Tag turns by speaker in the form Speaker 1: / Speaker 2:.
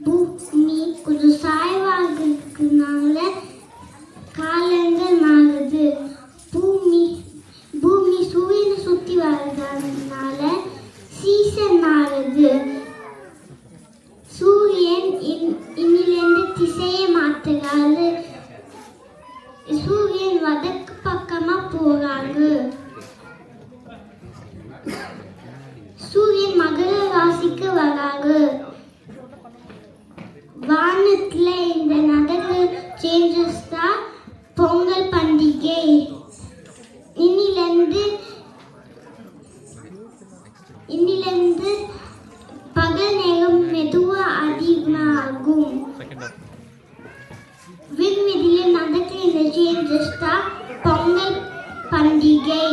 Speaker 1: பூமி கொஞ்சம் சாய்வாகிறதுனால காலங்கள் மாறுது. பூமி பூமி சூரியனை சுற்றி வர்றதுனால சீசன் மாறுது. சூரியன் இன்னிலிருந்து திசையை மாத்துறாரு. சூரியன் வடக்கு பக்கமா போறாங்க. சூரியன் மகர ராசிக்கு வராரு. வானத்துல இந்த நடக்கிற சேஞ்சஸ் தான் பொங்கல் பண்டிகை. இன்னிலிருந்து பகல் நேரம் மெதுவா அதிகமாகும். விண்வெளியில் நடக்கிற இந்த சேஞ்சஸ் தான் பொங்கல் பண்டிகை.